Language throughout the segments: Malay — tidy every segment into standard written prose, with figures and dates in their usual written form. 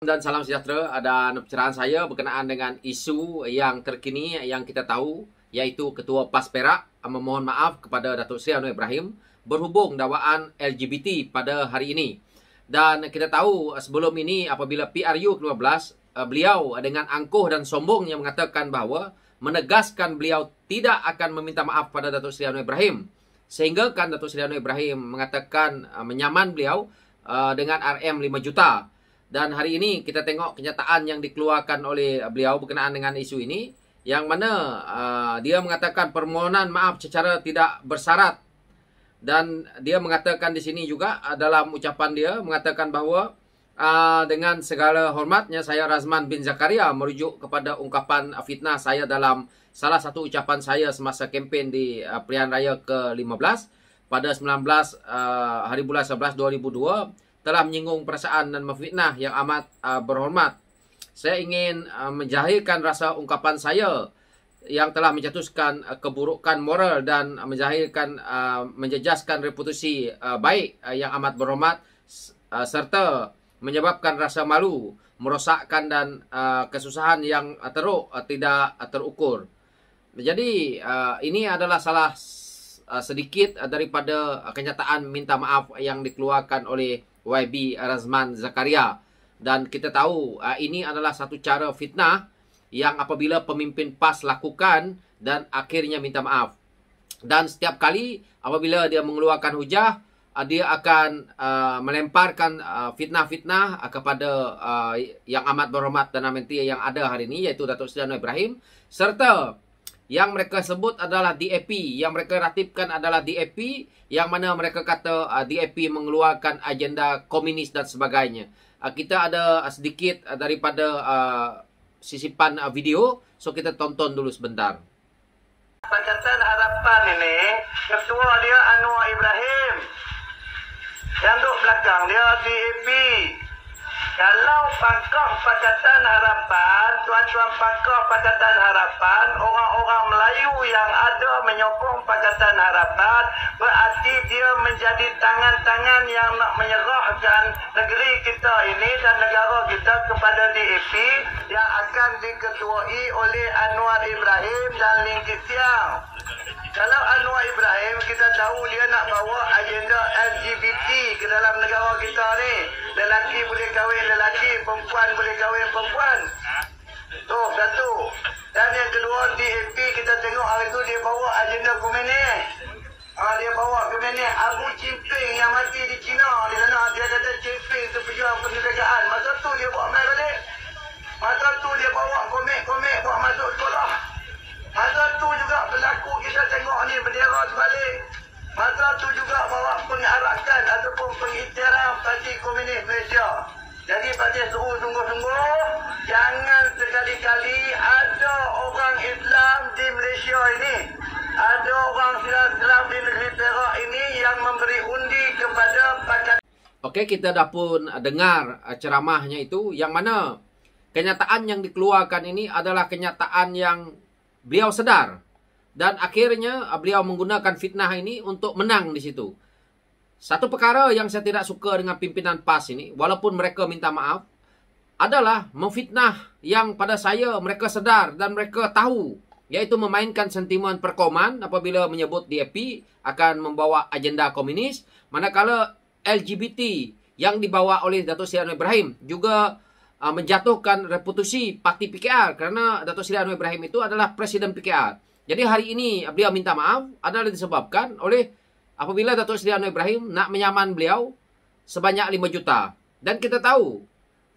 Dan salam sejahtera, dan pencerahan saya berkenaan dengan isu yang terkini yang kita tahu, iaitu Ketua PAS Perak memohon maaf kepada Datuk Seri Anwar Ibrahim berhubung dakwaan LGBT pada hari ini. Dan kita tahu sebelum ini apabila PRU ke-15, beliau dengan angkuh dan sombongnya mengatakan bahawa menegaskan beliau tidak akan meminta maaf pada Datuk Seri Anwar Ibrahim. Sehingga kan Datuk Seri Anwar Ibrahim mengatakan menyaman beliau dengan RM 5 juta. Dan hari ini kita tengok kenyataan yang dikeluarkan oleh beliau berkenaan dengan isu ini, yang mana dia mengatakan permohonan maaf secara tidak bersyarat. Dan dia mengatakan di sini juga dalam ucapan dia mengatakan bahawa dengan segala hormatnya saya Razman bin Zakaria merujuk kepada ungkapan fitnah saya dalam salah satu ucapan saya semasa kempen di Pilihan Raya ke-15 pada 19 hari bulan 11 2002 telah menyinggung perasaan dan memfitnah yang amat berhormat. Saya ingin menjahirkan rasa ungkapan saya yang telah menjatuhkan keburukan moral dan menjejaskan reputasi baik yang amat berhormat serta menyebabkan rasa malu, merosakkan dan kesusahan yang teruk tidak terukur. Jadi ini adalah salah sedikit daripada kenyataan minta maaf yang dikeluarkan oleh YB Razman Zakaria. Dan kita tahu ini adalah satu cara fitnah yang apabila pemimpin PAS lakukan dan akhirnya minta maaf. Dan setiap kali apabila dia mengeluarkan hujah, dia akan melemparkan fitnah-fitnah kepada yang amat berhormat dan amanti yang ada hari ini, iaitu Datuk Seri Anwar Ibrahim, serta yang mereka sebut adalah DAP, yang mereka ratibkan adalah DAP, yang mana mereka kata DAP mengeluarkan agenda komunis dan sebagainya. Kita ada sedikit daripada sisipan video, so kita tonton dulu sebentar. Pakatan Harapan ini, ketua dia Anwar Ibrahim. Yang duduk belakang dia DAP. Kalau pangkah Pakatan Harapan, tuan-tuan pangkah Pakatan Harapan, orang-orang Melayu yang ada menyokong Pakatan Harapan, berarti dia menjadi tangan-tangan yang nak menyerahkan negeri kita ini dan negara kita kepada DAP yang akan diketuai oleh Anwar Ibrahim dan Lim Kit Siang. Kalau Anwar Ibrahim, kita tahu dia nak bawa agenda LGBT ke dalam negara kita ni. Lelaki boleh kahwin lelaki, perempuan boleh kahwin perempuan. Tu, satu. Dan yang kedua, DAP kita tengok hari tu dia bawa agenda komunis. Dia bawa komunis Abu Jimping yang mati di China. Di sana dia kata Jimping itu pejuang kemerdekaan. Masa tu dia bawa mai balik. Masa tu dia bawa komik-komik buat masuk sekolah. Masa tu juga berlaku kita tengok ni bendera terbalik. Masa tu juga bawa pengarakan ataupun pengiktiraf Parti Komunis Malaysia. Jadi Parti seru sungguh-sungguh, jangan sekali-kali ada orang Islam di Malaysia ini, ada orang Islam di negeri Perak ini yang memberi undi kepada Pakatan. Okey, kita dah pun dengar ceramahnya itu, yang mana kenyataan yang dikeluarkan ini adalah kenyataan yang beliau sedar. Dan akhirnya beliau menggunakan fitnah ini untuk menang di situ. Satu perkara yang saya tidak suka dengan pimpinan PAS ini, walaupun mereka minta maaf, adalah memfitnah yang pada saya mereka sedar dan mereka tahu, iaitu memainkan sentimen perkauman apabila menyebut DAP akan membawa agenda komunis, manakala LGBT yang dibawa oleh Datuk Seri Anwar Ibrahim juga menjatuhkan reputasi parti PKR, kerana Datuk Seri Anwar Ibrahim itu adalah Presiden PKR. Jadi hari ini beliau minta maaf adalah disebabkan oleh apabila Datuk Seri Anwar Ibrahim nak menyaman beliau sebanyak 5 juta. Dan kita tahu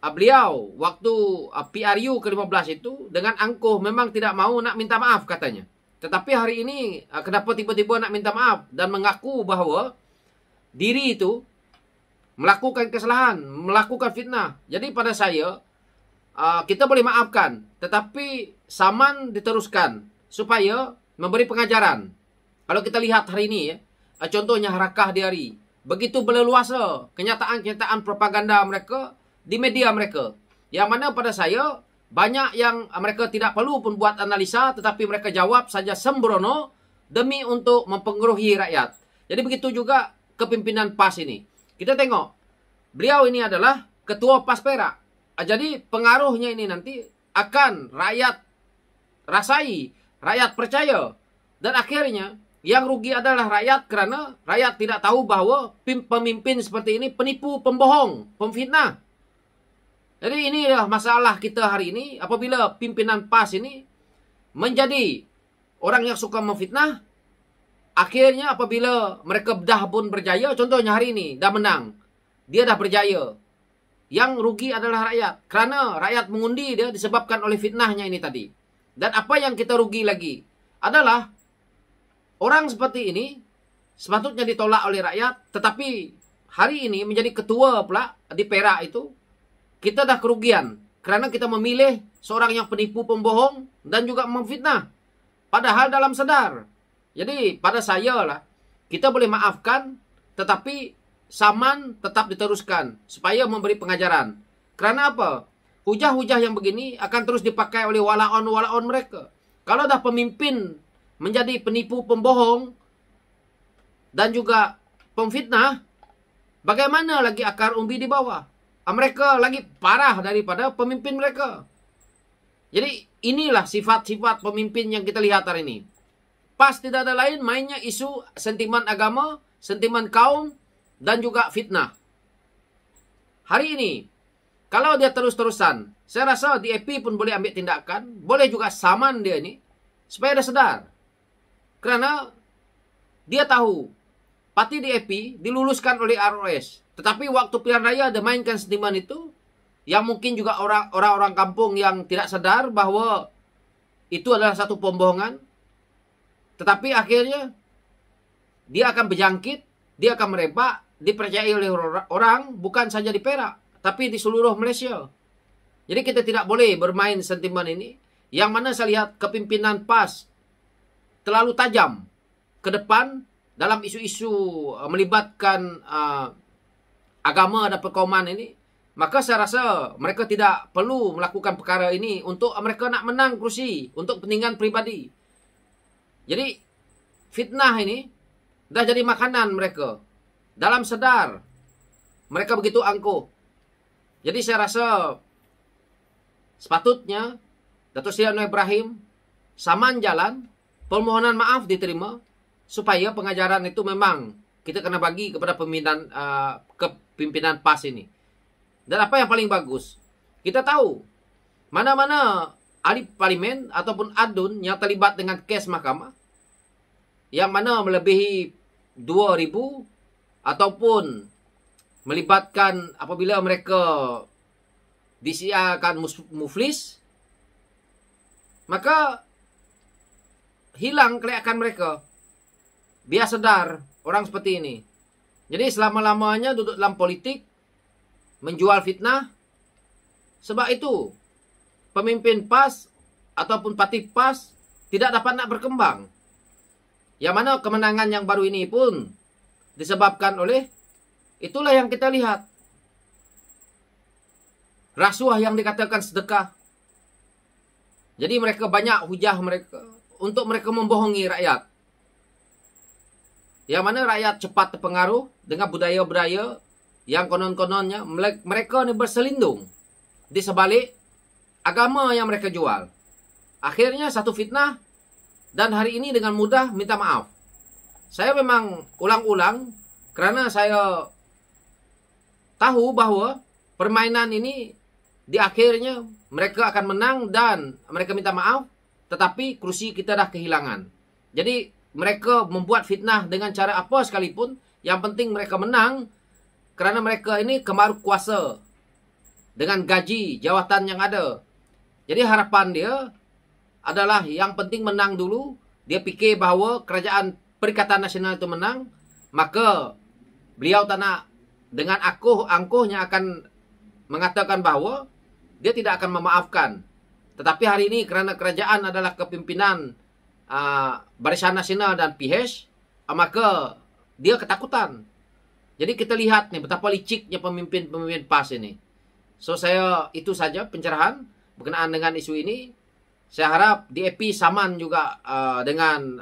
beliau waktu PRU ke-15 itu dengan angkuh memang tidak mahu nak minta maaf katanya. Tetapi hari ini kenapa tiba-tiba nak minta maaf dan mengaku bahawa diri itu melakukan kesalahan, melakukan fitnah. Jadi pada saya kita boleh maafkan, tetapi saman diteruskan supaya memberi pengajaran. Kalau kita lihat hari ini, contohnya Harakah Diari, begitu berleluasa kenyataan-kenyataan propaganda mereka di media mereka, yang mana pada saya banyak yang mereka tidak perlu pun buat analisa, tetapi mereka jawab saja sembrono demi untuk mempengaruhi rakyat. Jadi begitu juga kepimpinan PAS ini. Kita tengok, beliau ini adalah Ketua PAS Perak. Jadi pengaruhnya ini nanti akan rakyat rasai, rakyat percaya. Dan akhirnya yang rugi adalah rakyat karena rakyat tidak tahu bahwa pemimpin seperti ini penipu, pembohong, pemfitnah. Jadi inilah masalah kita hari ini apabila pimpinan PAS ini menjadi orang yang suka memfitnah. Akhirnya apabila mereka dah pun berjaya, contohnya hari ini dah menang, dia dah berjaya. Yang rugi adalah rakyat. Kerana rakyat mengundi dia disebabkan oleh fitnahnya ini tadi. Dan apa yang kita rugi lagi adalah orang seperti ini sepatutnya ditolak oleh rakyat. Tetapi hari ini menjadi ketua pula di Perak itu, kita dah kerugian. Kerana kita memilih seorang yang penipu, pembohong dan juga memfitnah. Padahal dalam sedar. Jadi pada saya lah, kita boleh maafkan, tetapi saman tetap diteruskan supaya memberi pengajaran. Kerana apa? Hujah-hujah yang begini akan terus dipakai oleh walaon-walaon mereka. Kalau dah pemimpin menjadi penipu, pembohong dan juga pemfitnah, bagaimana lagi akar umbi di bawah? Mereka lagi parah daripada pemimpin mereka. Jadi inilah sifat-sifat pemimpin yang kita lihat hari ini. PAS tidak ada lain mainnya isu sentimen agama, sentimen kaum, dan juga fitnah. Hari ini, kalau dia terus-terusan, saya rasa DAP pun boleh ambil tindakan, boleh juga saman dia ini, supaya dia sadar. Kerana dia tahu, parti DAP diluluskan oleh ROS. Tetapi waktu pilihan raya dia mainkan sentimen itu, yang mungkin juga orang-orang kampung yang tidak sadar bahwa itu adalah satu pembohongan. Tetapi akhirnya dia akan berjangkit, dia akan merebak, dipercayai oleh orang bukan saja di Perak, tapi di seluruh Malaysia. Jadi kita tidak boleh bermain sentimen ini, yang mana saya lihat kepimpinan PAS terlalu tajam ke depan dalam isu-isu melibatkan agama dan perkauman ini. Maka saya rasa mereka tidak perlu melakukan perkara ini untuk mereka nak menang kerusi, untuk kepentingan pribadi. Jadi fitnah ini dah jadi makanan mereka. Dalam sedar mereka begitu angkuh. Jadi saya rasa sepatutnya Datuk Seri Anwar Ibrahim saman jalan, permohonan maaf diterima, supaya pengajaran itu memang kita kena bagi kepada kepimpinan PAS ini. Dan apa yang paling bagus, kita tahu mana-mana ahli parlimen ataupun adun yang terlibat dengan kes mahkamah, yang mana melebihi 2,000 ataupun melibatkan apabila mereka disiarkan muflis, maka hilang kelayakan mereka. Biar sadar orang seperti ini. Jadi selama-lamanya duduk dalam politik, menjual fitnah. Sebab itu pemimpin PAS ataupun parti PAS tidak dapat nak berkembang. Yang mana kemenangan yang baru ini pun disebabkan oleh itulah yang kita lihat. Rasuah yang dikatakan sedekah. Jadi mereka banyak hujah mereka untuk mereka membohongi rakyat. Yang mana rakyat cepat terpengaruh dengan budaya-budaya yang konon-kononnya mereka ni berselindung di sebalik agama yang mereka jual. Akhirnya satu fitnah, dan hari ini dengan mudah minta maaf. Saya memang ulang-ulang kerana saya tahu bahwa permainan ini di akhirnya mereka akan menang dan mereka minta maaf, tetapi kerusi kita dah kehilangan. Jadi mereka membuat fitnah dengan cara apa sekalipun, yang penting mereka menang, kerana mereka ini kemaru kuasa dengan gaji jawatan yang ada. Jadi harapan dia adalah yang penting menang dulu. Dia fikir bahawa kerajaan Perikatan Nasional itu menang, maka beliau tak nak dengan angkuhnya akan mengatakan bahawa dia tidak akan memaafkan. Tetapi hari ini kerana kerajaan adalah kepimpinan Barisan Nasional dan PH, maka dia ketakutan. Jadi kita lihat nih betapa liciknya pemimpin-pemimpin PAS ini. So saya itu saja pencerahan berkenaan dengan isu ini. Saya harap DAP saman juga dengan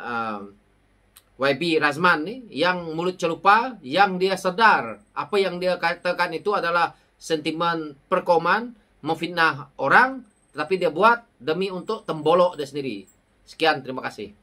YB Razman nih, yang mulut celupa, yang dia sedar apa yang dia katakan itu adalah sentimen perkauman, memfitnah orang, tetapi dia buat demi untuk tembolok dia sendiri. Sekian, terima kasih.